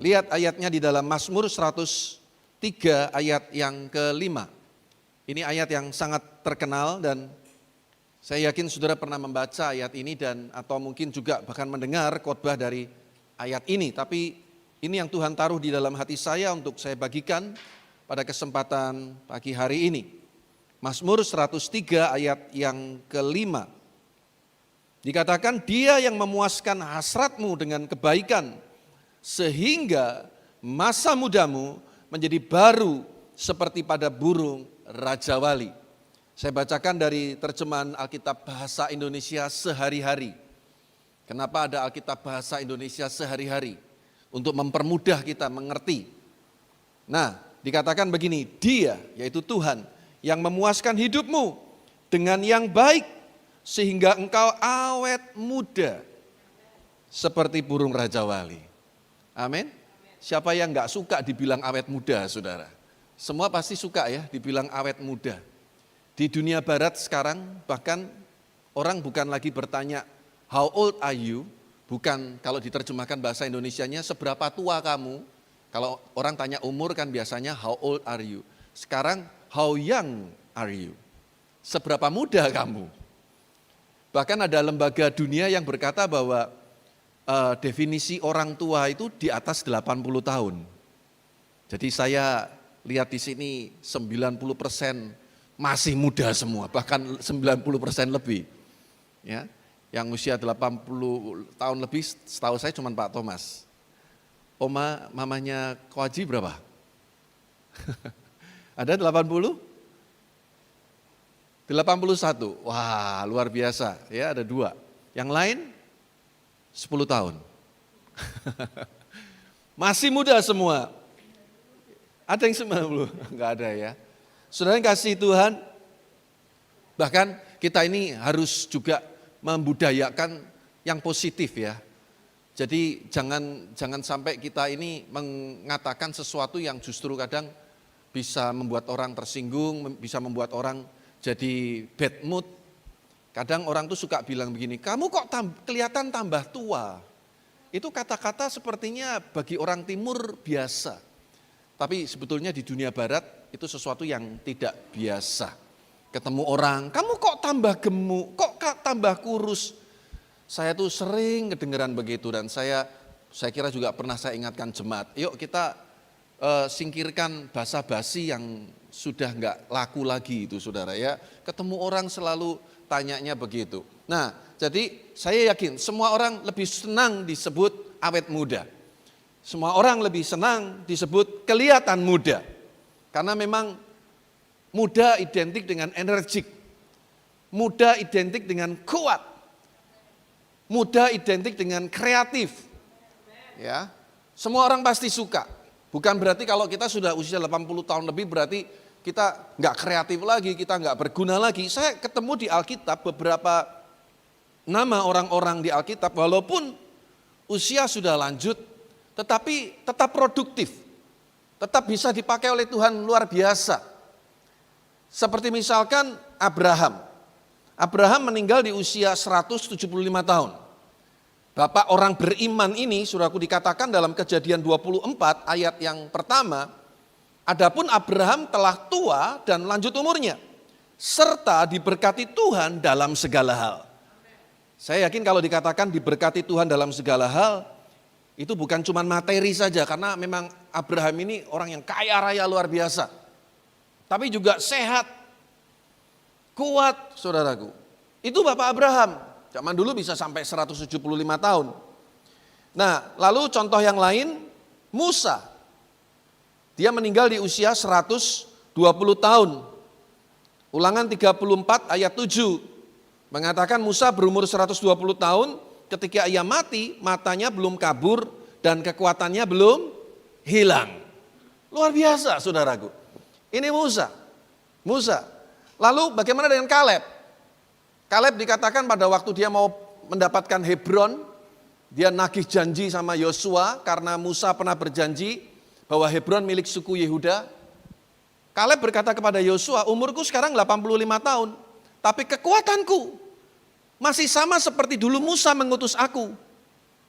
lihat ayatnya di dalam Mazmur 103 ayat yang ke-5. Ini ayat yang sangat terkenal dan saya yakin saudara pernah membaca ayat ini dan atau mungkin juga bahkan mendengar khotbah dari ayat ini. Tapi ini yang Tuhan taruh di dalam hati saya untuk saya bagikan pada kesempatan pagi hari ini. Mazmur 103 ayat yang ke-5. Dikatakan dia yang memuaskan hasratmu dengan kebaikan sehingga masa mudamu menjadi baru seperti pada burung rajawali. Saya bacakan dari terjemahan Alkitab Bahasa Indonesia Sehari-hari. Kenapa ada Alkitab Bahasa Indonesia Sehari-hari? Untuk mempermudah kita mengerti. Nah, dikatakan begini, dia yaitu Tuhan yang memuaskan hidupmu dengan yang baik sehingga engkau awet muda seperti burung rajawali. Amin. Siapa yang enggak suka dibilang awet muda, saudara? Semua pasti suka ya dibilang awet muda. Di dunia barat sekarang bahkan orang bukan lagi bertanya how old are you, bukan kalau diterjemahkan bahasa Indonesianya seberapa tua kamu. Kalau orang tanya umur kan biasanya how old are you. Sekarang how young are you, seberapa muda kamu. Bahkan ada lembaga dunia yang berkata bahwa definisi orang tua itu di atas 80 tahun. Jadi saya lihat di sini 90% masih muda semua, bahkan 90% lebih. Ya, yang usia 80 tahun lebih setahu saya cuma Pak Thomas. Mamanya Koaji berapa? Ada 80? 81. Wah, luar biasa. Ya, ada 2. Yang lain 10 tahun. Masih muda semua. Ada yang 90? Enggak ada ya. Saudara yang kasih Tuhan, bahkan kita ini harus juga membudayakan yang positif ya. Jadi jangan sampai kita ini mengatakan sesuatu yang justru kadang bisa membuat orang tersinggung, bisa membuat orang jadi bad mood. Kadang orang tuh suka bilang begini, kamu kok kelihatan tambah tua. Itu kata-kata sepertinya bagi orang timur biasa. Tapi sebetulnya di dunia barat itu sesuatu yang tidak biasa. Ketemu orang, kamu kok tambah gemuk, kok tambah kurus. Saya tuh sering kedengeran begitu dan saya kira juga pernah saya ingatkan jemaat. Yuk kita singkirkan basa-basi yang sudah enggak laku lagi itu saudara ya. Ketemu orang selalu tanyanya begitu. Nah, jadi saya yakin semua orang lebih senang disebut awet muda. Semua orang lebih senang disebut kelihatan muda. Karena memang muda identik dengan energik. Muda identik dengan kuat. Muda identik dengan kreatif. Ya. Semua orang pasti suka. Bukan berarti kalau kita sudah usia 80 tahun lebih berarti kita nggak kreatif lagi, kita nggak berguna lagi. Saya ketemu di Alkitab beberapa nama orang-orang di Alkitab walaupun usia sudah lanjut, tetapi tetap produktif, tetap bisa dipakai oleh Tuhan luar biasa. Seperti misalkan Abraham. Abraham meninggal di usia 175 tahun. Bapak orang beriman ini, saudaraku dikatakan dalam Kejadian 24 ayat yang pertama, adapun Abraham telah tua dan lanjut umurnya, serta diberkati Tuhan dalam segala hal. Saya yakin kalau dikatakan diberkati Tuhan dalam segala hal, itu bukan cuma materi saja, karena memang Abraham ini orang yang kaya raya luar biasa. Tapi juga sehat, kuat saudaraku. Itu Bapak Abraham, zaman dulu bisa sampai 175 tahun. Nah lalu contoh yang lain, Musa. Dia meninggal di usia 120 tahun. Ulangan 34 ayat 7 mengatakan Musa berumur 120 tahun ketika ia mati, matanya belum kabur dan kekuatannya belum hilang. Luar biasa saudaraku. Ini Musa. Lalu bagaimana dengan Kaleb? Kaleb dikatakan pada waktu dia mau mendapatkan Hebron, dia nagih janji sama Yosua karena Musa pernah berjanji bahwa Hebron milik suku Yehuda. Kaleb berkata kepada Yosua, umurku sekarang 85 tahun, tapi kekuatanku masih sama seperti dulu Musa mengutus aku.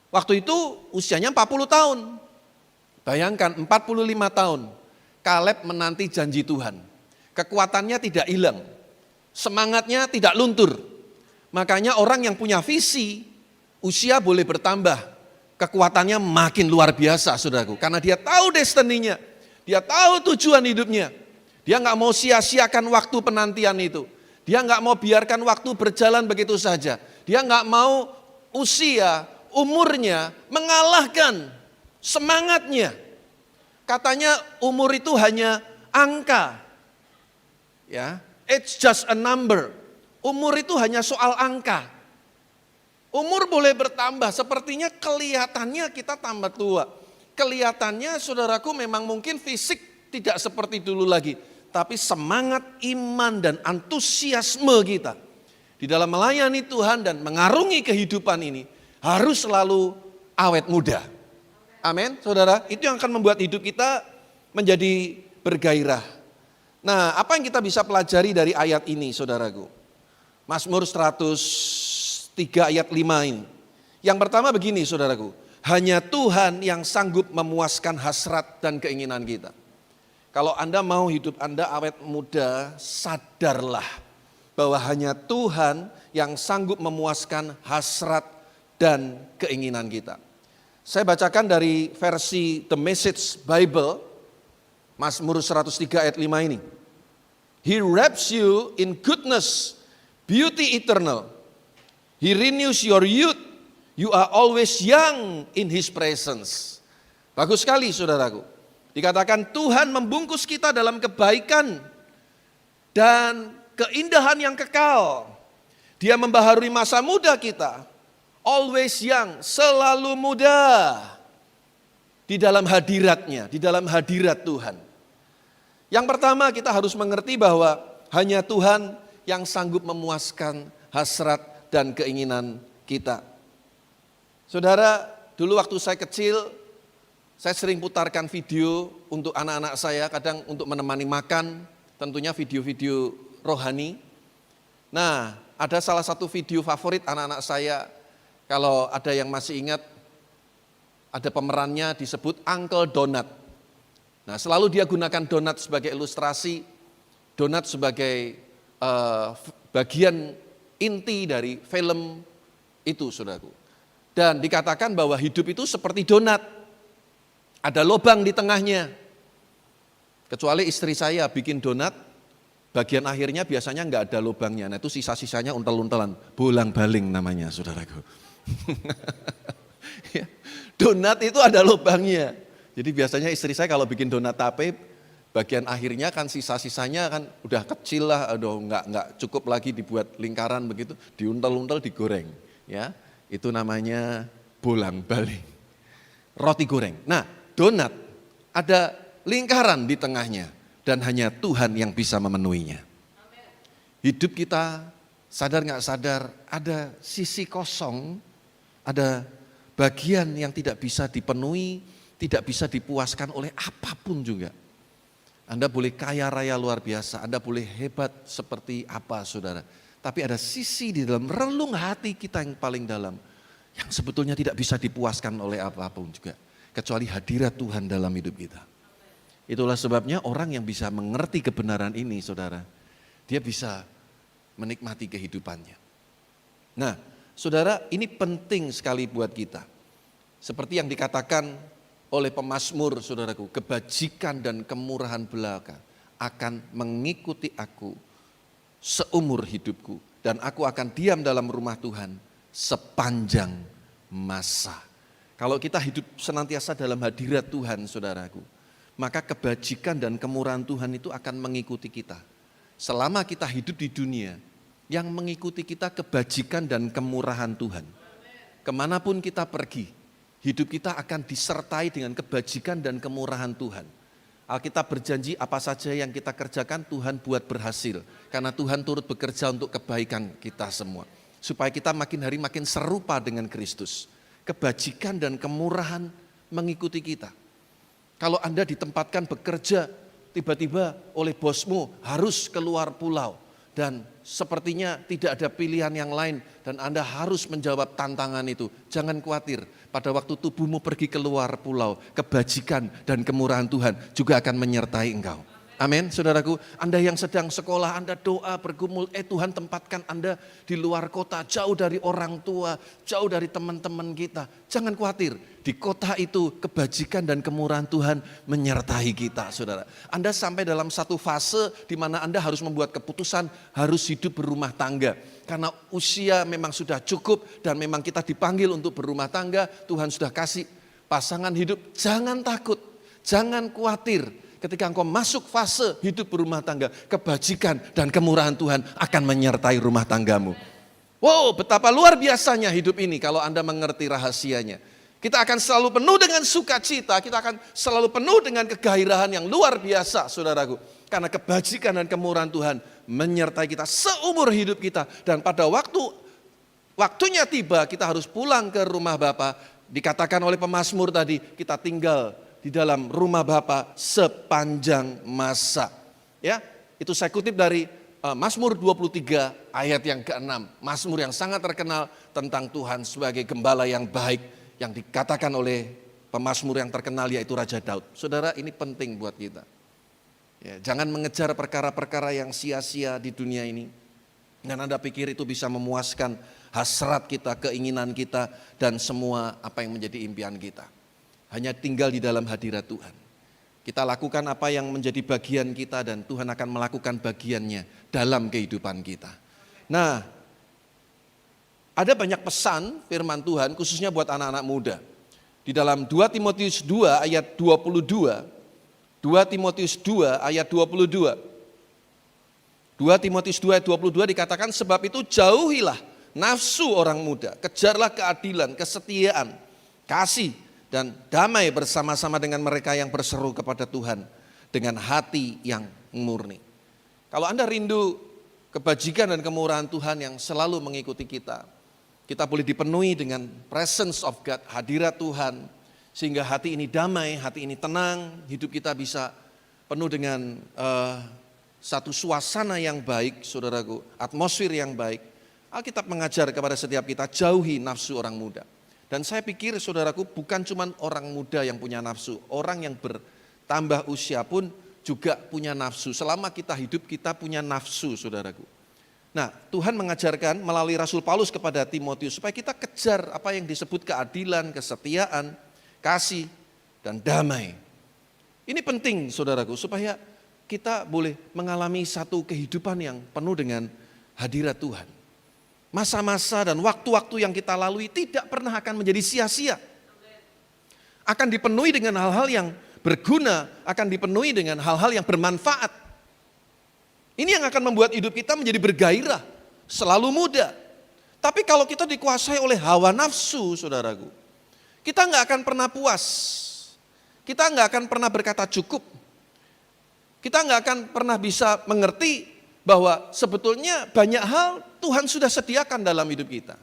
Waktu itu usianya 40 tahun. Bayangkan 45 tahun Kaleb menanti janji Tuhan. Kekuatannya tidak hilang, semangatnya tidak luntur. Makanya orang yang punya visi, usia boleh bertambah, kekuatannya makin luar biasa saudaraku. Karena dia tahu destininya, dia tahu tujuan hidupnya. Dia nggak mau sia-siakan waktu penantian itu. Dia nggak mau biarkan waktu berjalan begitu saja. Dia nggak mau usia, umurnya mengalahkan semangatnya. Katanya umur itu hanya angka. Ya, it's just a number. Umur itu hanya soal angka. Umur boleh bertambah, sepertinya kelihatannya kita tambah tua. Kelihatannya saudaraku memang mungkin fisik tidak seperti dulu lagi. Tapi semangat iman dan antusiasme kita di dalam melayani Tuhan dan mengarungi kehidupan ini harus selalu awet muda. Amin, saudara. Itu yang akan membuat hidup kita menjadi bergairah. Nah, apa yang kita bisa pelajari dari ayat ini, saudaraku? Mazmur 103 ayat 5 ini. Yang pertama begini, saudaraku. Hanya Tuhan yang sanggup memuaskan hasrat dan keinginan kita. Kalau Anda mau hidup Anda awet muda, sadarlah bahwa hanya Tuhan yang sanggup memuaskan hasrat dan keinginan kita. Saya bacakan dari versi The Message Bible, Mazmur 103 ayat 5 ini. He wraps you in goodness, beauty eternal. He renews your youth. You are always young in His presence. Bagus sekali saudaraku. Dikatakan Tuhan membungkus kita dalam kebaikan dan keindahan yang kekal. Dia membaharui masa muda kita. Always young, selalu muda. Di dalam hadiratnya, di dalam hadirat Tuhan. Yang pertama kita harus mengerti bahwa hanya Tuhan yang sanggup memuaskan hasrat dan keinginan kita. Saudara, dulu waktu saya kecil, saya sering putarkan video untuk anak-anak saya, kadang untuk menemani makan, tentunya video-video rohani. Nah, ada salah satu video favorit anak-anak saya, kalau ada yang masih ingat, ada pemerannya disebut Uncle Donut. Nah, selalu dia gunakan donat sebagai ilustrasi, donat sebagai bagian inti dari film itu, saudaraku. Dan dikatakan bahwa hidup itu seperti donat, ada lubang di tengahnya. Kecuali istri saya bikin donat, bagian akhirnya biasanya nggak ada lubangnya. Nah itu sisa-sisanya untel-untelan, bolang-baling namanya, saudaraku. Donat itu ada lubangnya. Jadi biasanya istri saya kalau bikin donat tape, bagian akhirnya kan sisa-sisanya kan udah kecil lah, nggak cukup lagi dibuat lingkaran begitu, diuntel-untel digoreng. Ya, itu namanya bolang-baling, roti goreng. Nah, donat ada lingkaran di tengahnya dan hanya Tuhan yang bisa memenuhinya. Hidup kita sadar nggak sadar ada sisi kosong, ada bagian yang tidak bisa dipenuhi, tidak bisa dipuaskan oleh apapun juga. Anda boleh kaya raya luar biasa, Anda boleh hebat seperti apa saudara. Tapi ada sisi di dalam relung hati kita yang paling dalam, yang sebetulnya tidak bisa dipuaskan oleh apapun juga. Kecuali hadirat Tuhan dalam hidup kita. Itulah sebabnya orang yang bisa mengerti kebenaran ini saudara, dia bisa menikmati kehidupannya. Nah saudara, ini penting sekali buat kita. Seperti yang dikatakan oleh pemazmur saudaraku, kebajikan dan kemurahan belaka akan mengikuti aku seumur hidupku. Dan aku akan diam dalam rumah Tuhan sepanjang masa. Kalau kita hidup senantiasa dalam hadirat Tuhan saudaraku, maka kebajikan dan kemurahan Tuhan itu akan mengikuti kita. Selama kita hidup di dunia, yang mengikuti kita kebajikan dan kemurahan Tuhan. Kemanapun kita pergi, hidup kita akan disertai dengan kebajikan dan kemurahan Tuhan. Alkitab berjanji apa saja yang kita kerjakan Tuhan buat berhasil. Karena Tuhan turut bekerja untuk kebaikan kita semua. Supaya kita makin hari makin serupa dengan Kristus. Kebajikan dan kemurahan mengikuti kita. Kalau Anda ditempatkan bekerja, tiba-tiba oleh bosmu harus keluar pulau. dan sepertinya tidak ada pilihan yang lain dan Anda harus menjawab tantangan itu. Jangan khawatir, pada waktu tubuhmu pergi keluar pulau, kebajikan dan kemurahan Tuhan juga akan menyertai engkau. Amin, saudaraku. Anda yang sedang sekolah, Anda doa bergumul, Tuhan tempatkan Anda di luar kota, jauh dari orang tua, jauh dari teman-teman kita. Jangan khawatir, di kota itu kebajikan dan kemurahan Tuhan menyertai kita, saudara. Anda sampai dalam satu fase di mana Anda harus membuat keputusan, harus hidup berumah tangga. Karena usia memang sudah cukup dan memang kita dipanggil untuk berumah tangga, Tuhan sudah kasih pasangan hidup. Jangan takut, jangan khawatir. Ketika engkau masuk fase hidup berumah tangga, kebajikan dan kemurahan Tuhan akan menyertai rumah tanggamu. Wow, betapa luar biasanya hidup ini kalau Anda mengerti rahasianya. Kita akan selalu penuh dengan sukacita, kita akan selalu penuh dengan kegairahan yang luar biasa, saudaraku. Karena kebajikan dan kemurahan Tuhan menyertai kita seumur hidup kita. Dan pada waktunya tiba, kita harus pulang ke rumah Bapa. Dikatakan oleh pemazmur tadi, kita tinggal di dalam rumah Bapa sepanjang masa. Ya, itu saya kutip dari Mazmur 23 ayat yang ke-6. Mazmur yang sangat terkenal tentang Tuhan sebagai gembala yang baik yang dikatakan oleh pemazmur yang terkenal yaitu Raja Daud. Saudara, ini penting buat kita. Ya, jangan mengejar perkara-perkara yang sia-sia di dunia ini. Dan Anda pikir itu bisa memuaskan hasrat kita, keinginan kita dan semua apa yang menjadi impian kita. Hanya tinggal di dalam hadirat Tuhan. Kita lakukan apa yang menjadi bagian kita dan Tuhan akan melakukan bagiannya dalam kehidupan kita. Nah, ada banyak pesan firman Tuhan khususnya buat anak-anak muda. Di dalam 2 Timotius 2 ayat 22, 2 Timotius 2 ayat 22. 2 Timotius 2 ayat 22 dikatakan, sebab itu jauhilah nafsu orang muda, kejarlah keadilan, kesetiaan, kasih, dan damai bersama-sama dengan mereka yang berseru kepada Tuhan dengan hati yang murni. Kalau Anda rindu kebajikan dan kemurahan Tuhan yang selalu mengikuti kita, kita boleh dipenuhi dengan presence of God, hadirat Tuhan, sehingga hati ini damai, hati ini tenang, hidup kita bisa penuh dengan satu suasana yang baik, saudaraku, atmosfer yang baik. Alkitab mengajar kepada setiap kita, jauhi nafsu orang muda. Dan saya pikir saudaraku bukan cuma orang muda yang punya nafsu, orang yang bertambah usia pun juga punya nafsu. Selama kita hidup kita punya nafsu, saudaraku. Nah, Tuhan mengajarkan melalui Rasul Paulus kepada Timotius supaya kita kejar apa yang disebut keadilan, kesetiaan, kasih, dan damai. Ini penting saudaraku supaya kita boleh mengalami satu kehidupan yang penuh dengan hadirat Tuhan. Masa-masa dan waktu-waktu yang kita lalui tidak pernah akan menjadi sia-sia. Akan dipenuhi dengan hal-hal yang berguna, akan dipenuhi dengan hal-hal yang bermanfaat. Ini yang akan membuat hidup kita menjadi bergairah, selalu muda. Tapi kalau kita dikuasai oleh hawa nafsu, saudaraku, kita nggak akan pernah puas. Kita nggak akan pernah berkata cukup. Kita nggak akan pernah bisa mengerti bahwa sebetulnya banyak hal Tuhan sudah sediakan dalam hidup kita.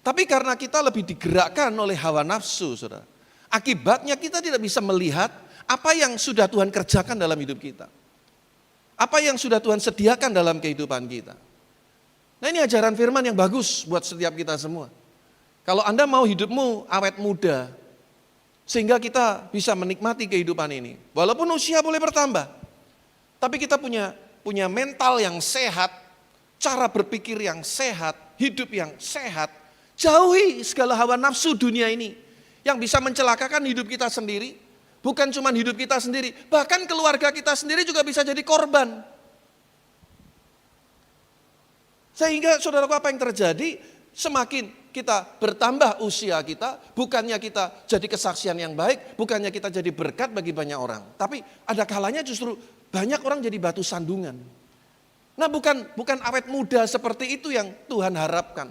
Tapi karena kita lebih digerakkan oleh hawa nafsu, saudara, akibatnya kita tidak bisa melihat apa yang sudah Tuhan kerjakan dalam hidup kita. Apa yang sudah Tuhan sediakan dalam kehidupan kita. Nah, ini ajaran firman yang bagus buat setiap kita semua. Kalau Anda mau hidupmu awet muda, sehingga kita bisa menikmati kehidupan ini. Walaupun usia boleh bertambah, tapi kita punya mental yang sehat, cara berpikir yang sehat, hidup yang sehat. Jauhi segala hawa nafsu dunia ini yang bisa mencelakakan hidup kita sendiri. Bukan cuma hidup kita sendiri, bahkan keluarga kita sendiri juga bisa jadi korban. Sehingga saudaraku, apa yang terjadi? Semakin kita bertambah usia kita, bukannya kita jadi kesaksian yang baik, bukannya kita jadi berkat bagi banyak orang. Tapi ada kalanya justru banyak orang jadi batu sandungan. Nah, bukan awet muda seperti itu yang Tuhan harapkan.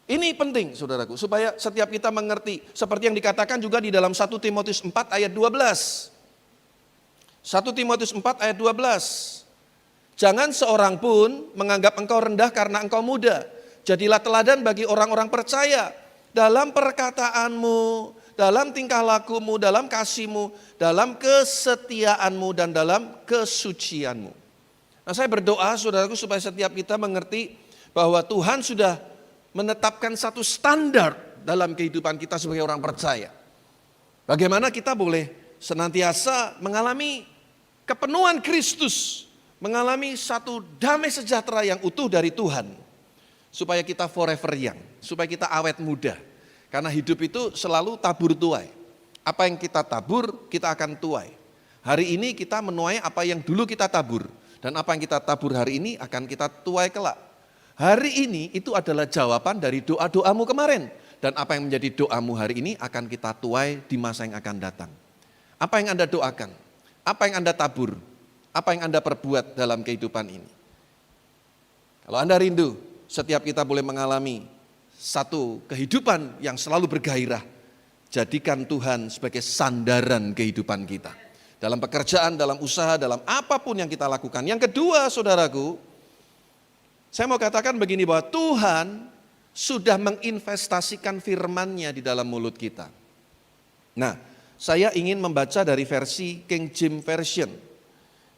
Ini penting saudaraku, supaya setiap kita mengerti. Seperti yang dikatakan juga di dalam 1 Timotius 4 ayat 12. 1 Timotius 4 ayat 12. Jangan seorang pun menganggap engkau rendah karena engkau muda. Jadilah teladan bagi orang-orang percaya. Dalam perkataanmu, dalam tingkah lakumu, dalam kasihmu, dalam kesetiaanmu, dan dalam kesucianmu. Nah, saya berdoa saudaraku supaya setiap kita mengerti bahwa Tuhan sudah menetapkan satu standar dalam kehidupan kita sebagai orang percaya. Bagaimana kita boleh senantiasa mengalami kepenuhan Kristus, mengalami satu damai sejahtera yang utuh dari Tuhan. Supaya kita forever young, supaya kita awet muda. Karena hidup itu selalu tabur tuai. Apa yang kita tabur, kita akan tuai. Hari ini kita menuai apa yang dulu kita tabur. Dan apa yang kita tabur hari ini akan kita tuai kelak. Hari ini itu adalah jawaban dari doa-doamu kemarin. Dan apa yang menjadi doamu hari ini akan kita tuai di masa yang akan datang. Apa yang Anda doakan? Apa yang Anda tabur? Apa yang Anda perbuat dalam kehidupan ini? Kalau Anda rindu, setiap kita boleh mengalami satu kehidupan yang selalu bergairah. Jadikan Tuhan sebagai sandaran kehidupan kita. Dalam pekerjaan, dalam usaha, dalam apapun yang kita lakukan. Yang kedua saudaraku, saya mau katakan begini bahwa Tuhan sudah menginvestasikan firman-Nya di dalam mulut kita. Nah, saya ingin membaca dari versi King James Version.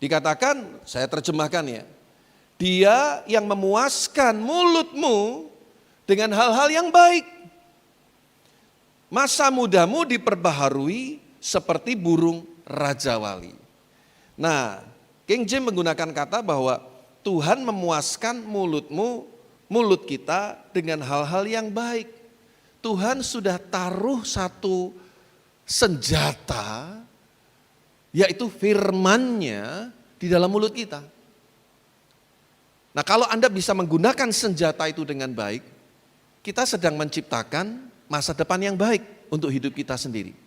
Dikatakan, saya terjemahkan ya. Dia yang memuaskan mulutmu dengan hal-hal yang baik. Masa mudamu diperbaharui seperti burung rajawali. Nah, King James menggunakan kata bahwa Tuhan memuaskan mulutmu, mulut kita dengan hal-hal yang baik. Tuhan sudah taruh satu senjata, yaitu firman-Nya di dalam mulut kita. Nah, kalau Anda bisa menggunakan senjata itu dengan baik, kita sedang menciptakan masa depan yang baik untuk hidup kita sendiri.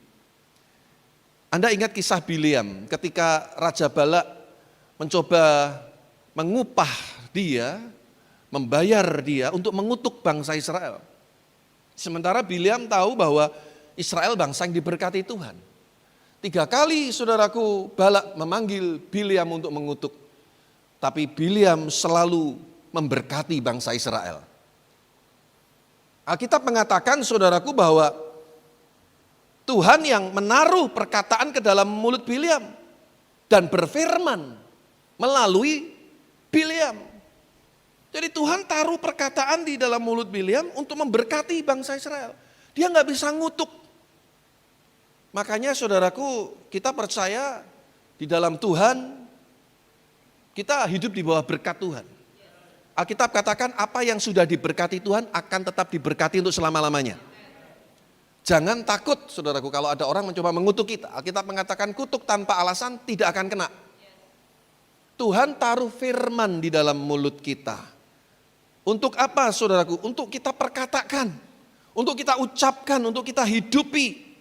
Anda ingat kisah Bileam ketika Raja Balak mencoba mengupah dia, membayar dia untuk mengutuk bangsa Israel. Sementara Bileam tahu bahwa Israel bangsa yang diberkati Tuhan. 3 kali saudaraku Balak memanggil Bileam untuk mengutuk. Tapi Bileam selalu memberkati bangsa Israel. Alkitab mengatakan saudaraku bahwa Tuhan yang menaruh perkataan ke dalam mulut Bileam dan berfirman melalui Bileam. Jadi Tuhan taruh perkataan di dalam mulut Bileam untuk memberkati bangsa Israel. Dia nggak bisa ngutuk. Makanya saudaraku, kita percaya di dalam Tuhan, kita hidup di bawah berkat Tuhan. Alkitab katakan apa yang sudah diberkati Tuhan akan tetap diberkati untuk selama-lamanya. Jangan takut saudaraku kalau ada orang mencoba mengutuk kita. Alkitab mengatakan kutuk tanpa alasan tidak akan kena. Tuhan taruh firman di dalam mulut kita. Untuk apa saudaraku? Untuk kita perkatakan. Untuk kita ucapkan, untuk kita hidupi.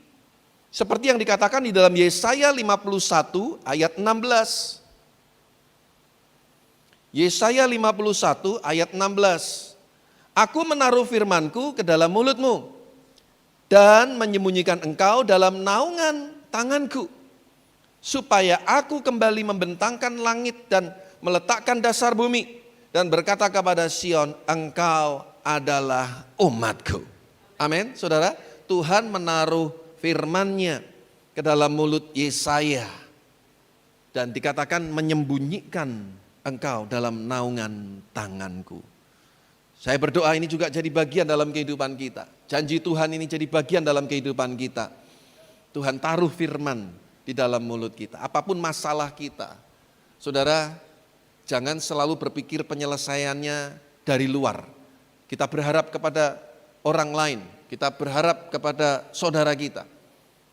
Seperti yang dikatakan di dalam Yesaya 51 ayat 16. Yesaya 51 ayat 16. Aku menaruh firmanku ke dalam mulutmu dan menyembunyikan engkau dalam naungan tanganku, supaya aku kembali membentangkan langit dan meletakkan dasar bumi, dan berkata kepada Sion, engkau adalah umatku. Amin, saudara. Tuhan menaruh firman-Nya ke dalam mulut Yesaya, dan dikatakan menyembunyikan engkau dalam naungan tanganku. Saya berdoa ini juga jadi bagian dalam kehidupan kita. Janji Tuhan ini jadi bagian dalam kehidupan kita. Tuhan taruh firman di dalam mulut kita. Apapun masalah kita, saudara, jangan selalu berpikir penyelesaiannya dari luar. Kita berharap kepada orang lain, kita berharap kepada saudara kita.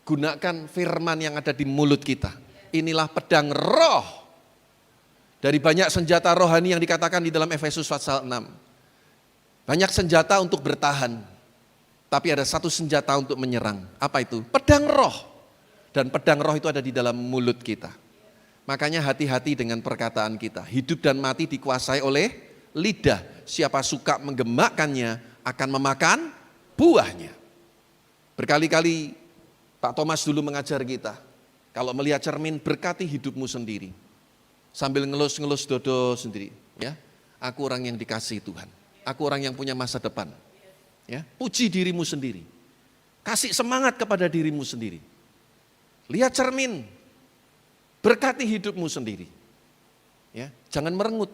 Gunakan firman yang ada di mulut kita. Inilah pedang roh. Dari banyak senjata rohani yang dikatakan di dalam Efesus pasal 6. Banyak senjata untuk bertahan, tapi ada satu senjata untuk menyerang. Apa itu? Pedang roh. Dan pedang roh itu ada di dalam mulut kita. Makanya hati-hati dengan perkataan kita. Hidup dan mati dikuasai oleh lidah. Siapa suka menggemakannya akan memakan buahnya. Berkali-kali Pak Thomas dulu mengajar kita. Kalau melihat cermin, berkati hidupmu sendiri. Sambil ngelus-ngelus dodo sendiri. Ya, aku orang yang dikasihi Tuhan. Aku orang yang punya masa depan. Ya, puji dirimu sendiri. Kasih semangat kepada dirimu sendiri. Lihat cermin. Berkati hidupmu sendiri. Ya, jangan merengut.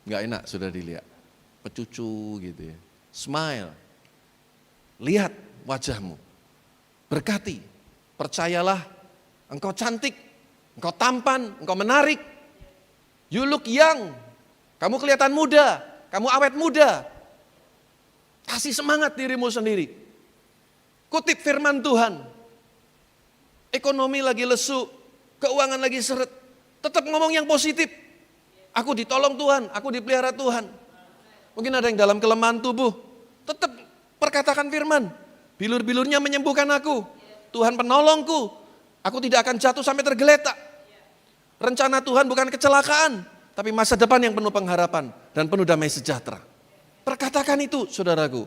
Enggak enak sudah dilihat. Pecucu gitu ya. Smile. Lihat wajahmu. Berkati. Percayalah, engkau cantik, engkau tampan, engkau menarik. You look young. Kamu kelihatan muda, kamu awet muda. Kasih semangat dirimu sendiri. Kutip firman Tuhan. Ekonomi lagi lesu, keuangan lagi seret. Tetap ngomong yang positif. Aku ditolong Tuhan, aku dipelihara Tuhan. Mungkin ada yang dalam kelemahan tubuh. Tetap perkatakan firman. Bilur-bilurnya menyembuhkan aku. Tuhan penolongku. Aku tidak akan jatuh sampai tergeletak. Rencana Tuhan bukan kecelakaan, tapi masa depan yang penuh pengharapan dan penuh damai sejahtera. Perkatakan itu, saudaraku.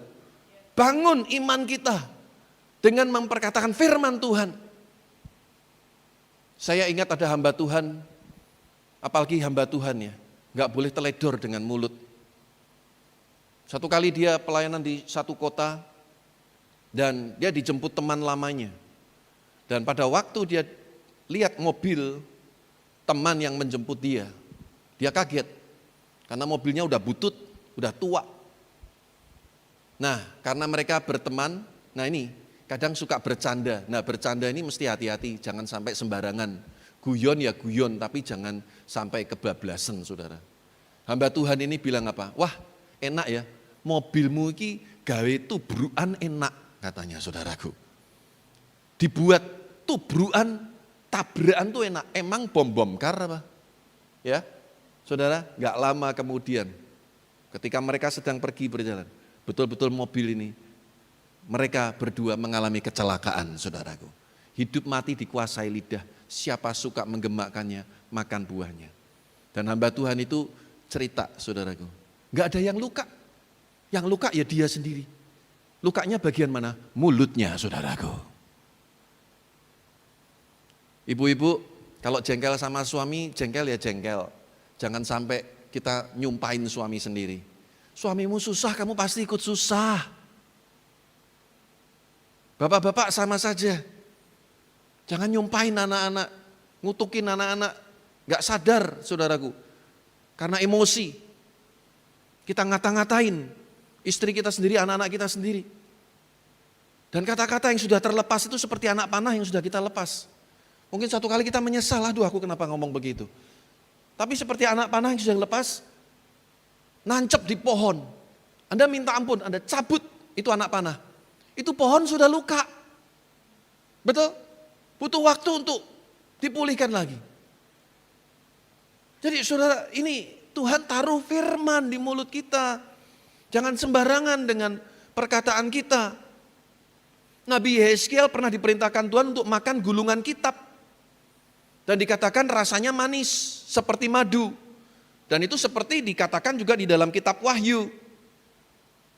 Bangun iman kita dengan memperkatakan firman Tuhan. Saya ingat ada hamba Tuhan, apalagi hamba Tuhan ya, nggak boleh teledor dengan mulut. Satu kali dia pelayanan di satu kota dan dia dijemput teman lamanya. Dan pada waktu dia lihat mobil teman yang menjemput dia kaget karena mobilnya udah butut, udah tua. Nah, karena mereka berteman, nah ini kadang suka bercanda. Nah, bercanda ini mesti hati-hati, jangan sampai sembarangan. Guyon ya guyon, tapi jangan sampai kebablasan, saudara. Hamba Tuhan ini bilang apa? Wah, enak ya, mobilmu ini gawe tubrukan enak, katanya saudaraku. Dibuat tubrukan, tabrakan tuh enak. Emang bom kar apa? Ya, saudara, gak lama kemudian, ketika mereka sedang pergi berjalan, betul-betul mobil ini, mereka berdua mengalami kecelakaan, saudaraku. Hidup mati dikuasai lidah, siapa suka menggemakkannya, makan buahnya. Dan hamba Tuhan itu cerita, saudaraku, gak ada yang luka. Yang luka ya dia sendiri. Lukanya bagian mana? Mulutnya, saudaraku. Ibu-ibu, kalau jengkel sama suami, jengkel ya jengkel. Jangan sampai kita nyumpahin suami sendiri. Suamimu susah, kamu pasti ikut susah. Bapak-bapak sama saja. Jangan nyumpahin anak-anak, ngutukin anak-anak. Gak sadar, saudaraku. Karena emosi. Kita ngata-ngatain istri kita sendiri, anak-anak kita sendiri. Dan kata-kata yang sudah terlepas itu seperti anak panah yang sudah kita lepas. Mungkin satu kali kita menyesal, aduh aku kenapa ngomong begitu. Tapi seperti anak panah yang sudah lepas, nancep di pohon. Anda minta ampun, Anda cabut itu anak panah. Itu pohon sudah luka. Betul? Butuh waktu untuk dipulihkan lagi. Jadi saudara, ini Tuhan taruh firman di mulut kita. Jangan sembarangan dengan perkataan kita. Nabi Yeskiel pernah diperintahkan Tuhan untuk makan gulungan kitab. Dan dikatakan rasanya manis, seperti madu. Dan itu seperti dikatakan juga di dalam kitab Wahyu.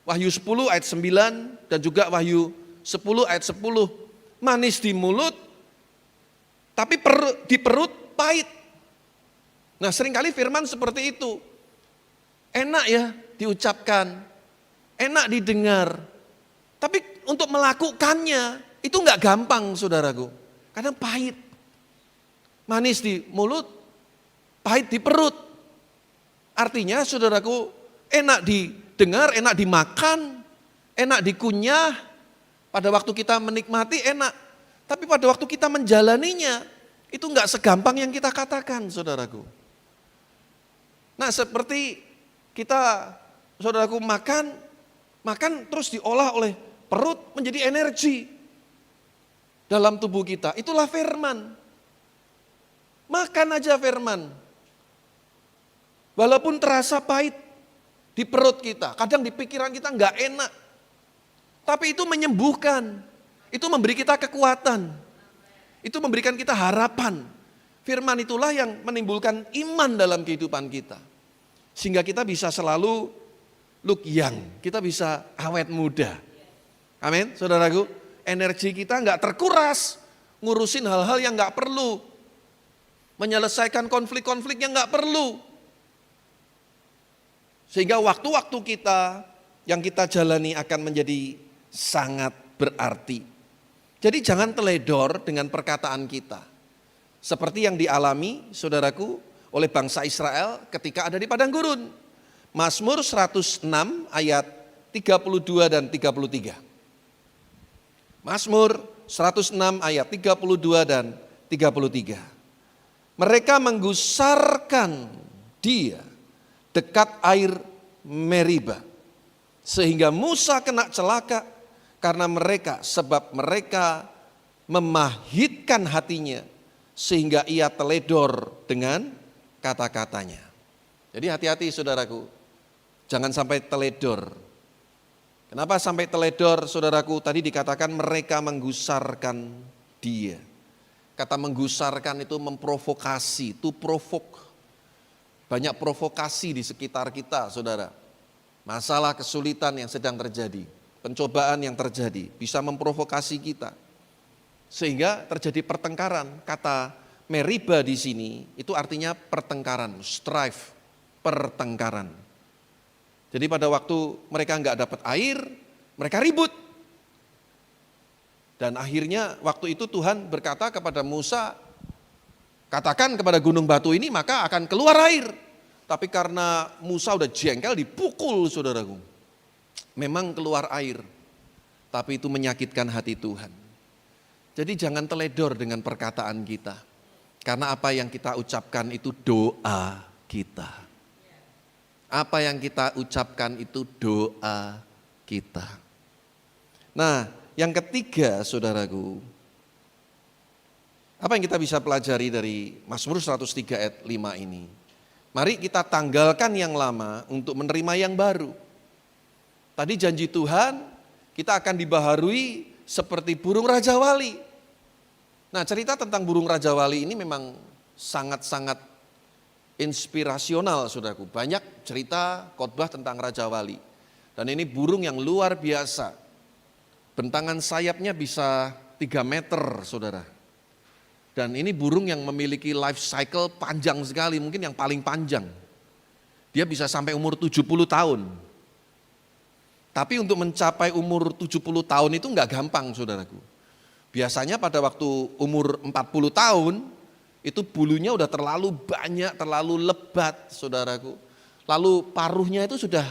Wahyu 10 ayat 9 dan juga Wahyu 10 ayat 10. Manis di mulut, tapi di perut pahit. Nah seringkali firman seperti itu. Enak ya diucapkan, enak didengar. Tapi untuk melakukannya itu enggak gampang, saudaraku. Kadang pahit. Manis di mulut, pahit di perut. Artinya saudaraku, enak didengar, enak dimakan, enak dikunyah. Pada waktu kita menikmati enak. Tapi pada waktu kita menjalaninya, itu enggak segampang yang kita katakan, saudaraku. Nah seperti kita, saudaraku, makan terus diolah oleh perut menjadi energi dalam tubuh kita. Itulah firman. Makan aja firman. Walaupun terasa pahit di perut kita, kadang di pikiran kita enggak enak. Tapi itu menyembuhkan. Itu memberi kita kekuatan. Itu memberikan kita harapan. Firman itulah yang menimbulkan iman dalam kehidupan kita. Sehingga kita bisa selalu look young. Kita bisa awet muda. Amin, saudaraku. Energi kita enggak terkuras. Ngurusin hal-hal yang enggak perlu. Menyelesaikan konflik-konflik yang enggak perlu. Sehingga waktu-waktu kita yang kita jalani akan menjadi sangat berarti. Jadi jangan teledor dengan perkataan kita. Seperti yang dialami, saudaraku, oleh bangsa Israel ketika ada di padang gurun. Mazmur 106 ayat 32 dan 33. Mazmur 106 ayat 32 dan 33. Mereka menggusarkan dia dekat air Meriba, sehingga Musa kena celaka karena mereka, sebab mereka memahitkan hatinya, sehingga ia teledor dengan kata-katanya. Jadi hati-hati saudaraku, jangan sampai teledor. Kenapa sampai teledor saudaraku? Tadi dikatakan mereka menggusarkan dia. Kata menggusarkan itu memprovokasi, to provoke. Banyak provokasi di sekitar kita, saudara. Masalah kesulitan yang sedang terjadi, pencobaan yang terjadi, bisa memprovokasi kita. Sehingga terjadi pertengkaran. Kata Meriba di sini, itu artinya pertengkaran, strife, pertengkaran. Jadi pada waktu mereka enggak dapat air, mereka ribut. Dan akhirnya waktu itu Tuhan berkata kepada Musa, katakan kepada gunung batu ini maka akan keluar air. Tapi karena Musa udah jengkel dipukul saudaraku. Memang keluar air. Tapi itu menyakitkan hati Tuhan. Jadi jangan teledor dengan perkataan kita. Karena apa yang kita ucapkan itu doa kita. Apa yang kita ucapkan itu doa kita. Nah, yang ketiga saudaraku, apa yang kita bisa pelajari dari Mazmur 103 ayat 5 ini? Mari kita tanggalkan yang lama untuk menerima yang baru. Tadi janji Tuhan, kita akan dibaharui seperti burung Raja Wali. Nah, cerita tentang burung Raja Wali ini memang sangat-sangat inspirasional, saudaraku. Banyak cerita khotbah tentang Raja Wali. Dan ini burung yang luar biasa. Bentangan sayapnya bisa 3 meter, saudara. Dan ini burung yang memiliki life cycle panjang sekali, mungkin yang paling panjang. Dia bisa sampai umur 70 tahun. Tapi untuk mencapai umur 70 tahun itu enggak gampang, saudaraku. Biasanya pada waktu umur 40 tahun, itu bulunya udah terlalu banyak, terlalu lebat, saudaraku. Lalu paruhnya itu sudah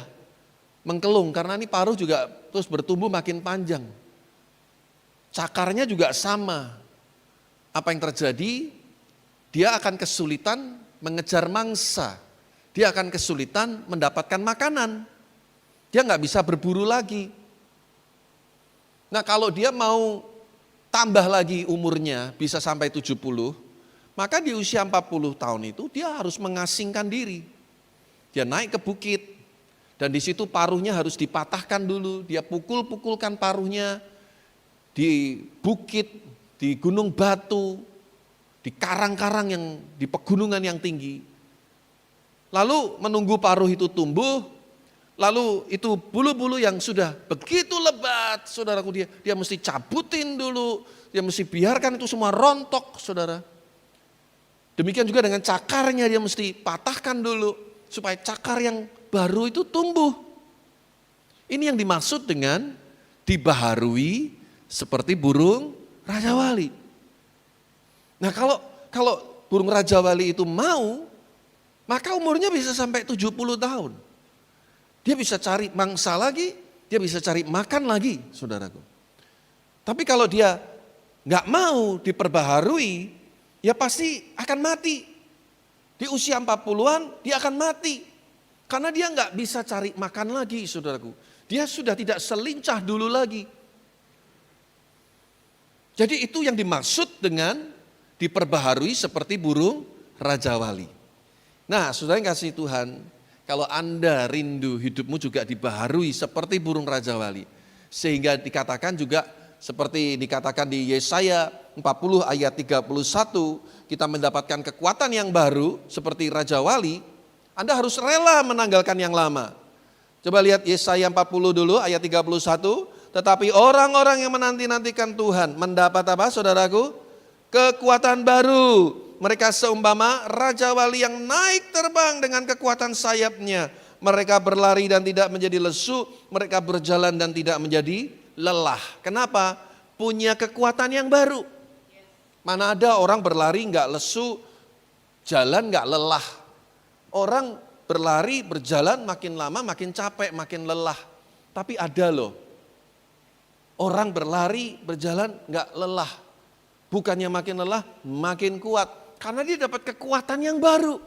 mengkelung, karena ini paruh juga terus bertumbuh makin panjang. Cakarnya juga sama. Apa yang terjadi? Dia akan kesulitan mengejar mangsa. Dia akan kesulitan mendapatkan makanan. Dia nggak bisa berburu lagi. Nah, kalau dia mau tambah lagi umurnya bisa sampai 70, maka di usia 40 tahun itu dia harus mengasingkan diri. Dia naik ke bukit dan di situ paruhnya harus dipatahkan dulu. Dia pukul-pukulkan paruhnya di bukit, di gunung batu, di karang-karang yang di pegunungan yang tinggi. Lalu menunggu paruh itu tumbuh, lalu itu bulu-bulu yang sudah begitu lebat, saudaraku, dia mesti cabutin dulu, dia mesti biarkan itu semua rontok, saudara. Demikian juga dengan cakarnya, dia mesti patahkan dulu supaya cakar yang baru itu tumbuh. Ini yang dimaksud dengan dibaharui seperti burung Raja Wali. Nah, kalau burung Raja Wali itu mau, maka umurnya bisa sampai 70 tahun. Dia bisa cari mangsa lagi, dia bisa cari makan lagi, saudaraku. Tapi kalau dia nggak mau diperbaharui, ya pasti akan mati. Di usia 40-an dia akan mati. Karena dia nggak bisa cari makan lagi, saudaraku. Dia sudah tidak selincah dulu lagi. Jadi itu yang dimaksud dengan diperbaharui seperti burung Raja Wali. Nah, saudara yang kasih Tuhan, kalau Anda rindu hidupmu juga dibaharui seperti burung Raja Wali. Sehingga dikatakan juga seperti dikatakan di Yesaya 40 ayat 31, kita mendapatkan kekuatan yang baru seperti Raja Wali, Anda harus rela menanggalkan yang lama. Coba lihat Yesaya 40 dulu ayat 31. Tetapi orang-orang yang menanti-nantikan Tuhan mendapat apa, saudaraku? Kekuatan baru. Mereka seumpama Raja Wali yang naik terbang dengan kekuatan sayapnya. Mereka berlari dan tidak menjadi lesu. Mereka berjalan dan tidak menjadi lelah. Kenapa? Punya kekuatan yang baru. Mana ada orang berlari nggak lesu, jalan nggak lelah. Orang berlari, berjalan makin lama makin capek, makin lelah. Tapi ada loh, orang berlari, berjalan nggak lelah. Bukannya makin lelah, makin kuat. Karena dia dapat kekuatan yang baru.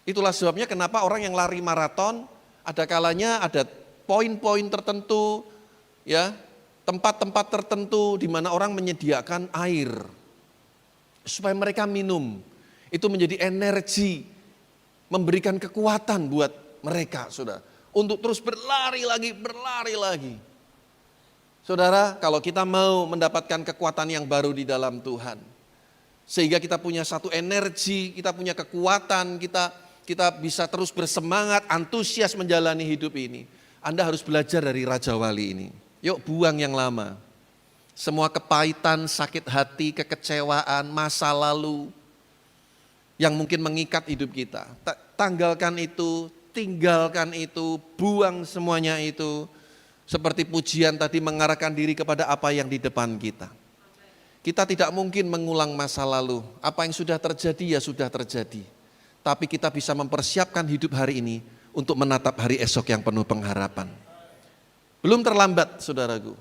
Itulah sebabnya kenapa orang yang lari maraton, ada kalanya ada poin-poin tertentu, ya, tempat-tempat tertentu di mana orang menyediakan air supaya mereka minum. Itu menjadi energi, memberikan kekuatan buat mereka, Saudara, untuk terus berlari lagi. Saudara, kalau kita mau mendapatkan kekuatan yang baru di dalam Tuhan, sehingga kita punya satu energi, kita punya kekuatan, kita bisa terus bersemangat, antusias menjalani hidup ini. Anda harus belajar dari Raja Wali ini. Yuk buang yang lama. Semua kepahitan, sakit hati, kekecewaan, masa lalu yang mungkin mengikat hidup kita. Tanggalkan itu, tinggalkan itu, buang semuanya itu. Seperti pujian tadi mengarahkan diri kepada apa yang di depan kita. Kita tidak mungkin mengulang masa lalu. Apa yang sudah terjadi ya sudah terjadi. Tapi kita bisa mempersiapkan hidup hari ini untuk menatap hari esok yang penuh pengharapan. Belum terlambat, saudaraku.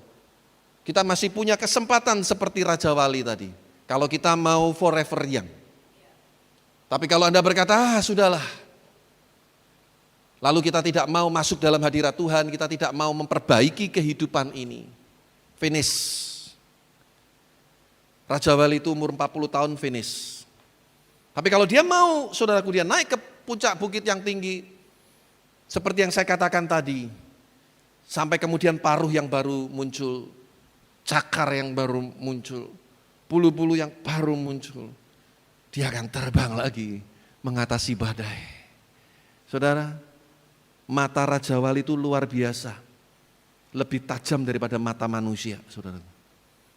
Kita masih punya kesempatan seperti Raja Wali tadi. Kalau kita mau forever young. Tapi kalau Anda berkata, sudahlah. Lalu kita tidak mau masuk dalam hadirat Tuhan, kita tidak mau memperbaiki kehidupan ini. Finish. Raja Wali itu umur 40 tahun finish. Tapi kalau dia mau, saudaraku, dia naik ke puncak bukit yang tinggi, seperti yang saya katakan tadi, sampai kemudian paruh yang baru muncul, cakar yang baru muncul, bulu-bulu yang baru muncul, dia akan terbang lagi mengatasi badai. Saudara, mata Raja Wali itu luar biasa, lebih tajam daripada mata manusia, saudara.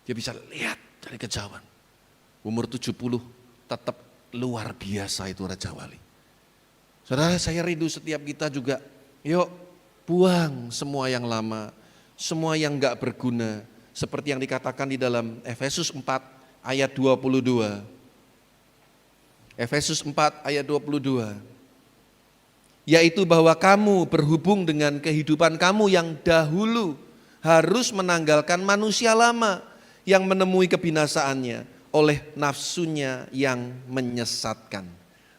Dia bisa lihat dari kejauhan. Umur 70 tetap luar biasa itu Raja Wali. Saudara, saya rindu setiap kita juga, yuk buang semua yang lama, semua yang enggak berguna. Seperti yang dikatakan di dalam Efesus 4 ayat 22. Efesus 4 ayat 22. Yaitu bahwa kamu berhubung dengan kehidupan kamu yang dahulu harus menanggalkan manusia lama yang menemui kebinasaannya oleh nafsunya yang menyesatkan.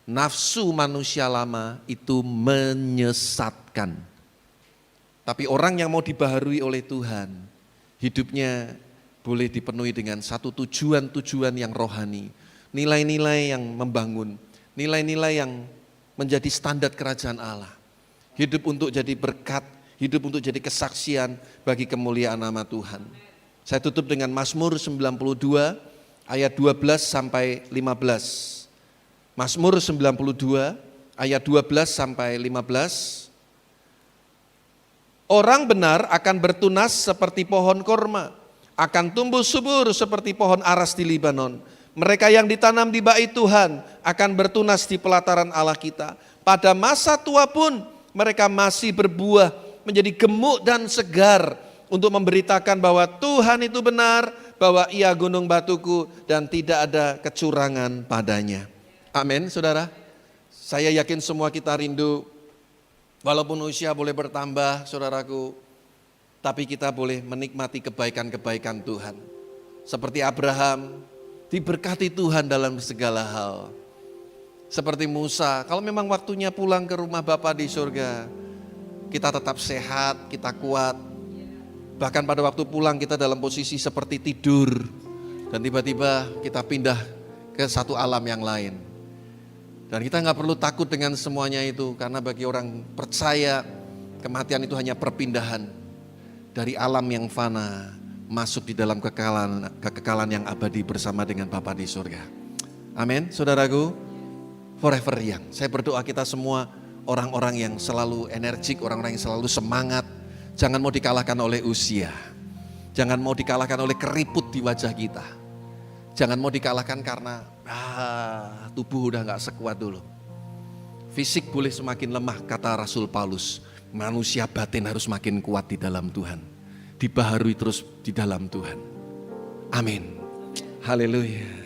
Nafsu manusia lama itu menyesatkan. Tapi orang yang mau dibaharui oleh Tuhan, hidupnya boleh dipenuhi dengan satu tujuan-tujuan yang rohani. Nilai-nilai yang membangun, nilai-nilai yang menjadi standar kerajaan Allah. Hidup untuk jadi berkat, hidup untuk jadi kesaksian bagi kemuliaan nama Tuhan. Saya tutup dengan Mazmur 92 ayat 12 sampai 15. Mazmur 92 ayat 12 sampai 15. Orang benar akan bertunas seperti pohon korma, akan tumbuh subur seperti pohon aras di Libanon. Mereka yang ditanam di bait Tuhan akan bertunas di pelataran Allah kita. Pada masa tua pun mereka masih berbuah menjadi gemuk dan segar untuk memberitakan bahwa Tuhan itu benar, bahwa Ia gunung batuku dan tidak ada kecurangan padanya. Amin, saudara. Saya yakin semua kita rindu, walaupun usia boleh bertambah, saudaraku, tapi kita boleh menikmati kebaikan-kebaikan Tuhan. Seperti Abraham, diberkati Tuhan dalam segala hal. Seperti Musa, kalau memang waktunya pulang ke rumah Bapa di surga, kita tetap sehat, kita kuat. Bahkan pada waktu pulang kita dalam posisi seperti tidur, dan tiba-tiba kita pindah ke satu alam yang lain. Dan kita nggak perlu takut dengan semuanya itu, karena bagi orang percaya kematian itu hanya perpindahan dari alam yang fana masuk di dalam kekekalan yang abadi bersama dengan Bapa di surga. Amin, saudaraku, forever young. Saya berdoa kita semua orang-orang yang selalu energik, orang-orang yang selalu semangat. Jangan mau dikalahkan oleh usia, jangan mau dikalahkan oleh keriput di wajah kita. Jangan mau dikalahkan karena tubuh udah gak sekuat dulu. Fisik boleh semakin lemah, kata Rasul Paulus. Manusia batin harus makin kuat di dalam Tuhan. Dibaharui terus di dalam Tuhan. Amin. Haleluya.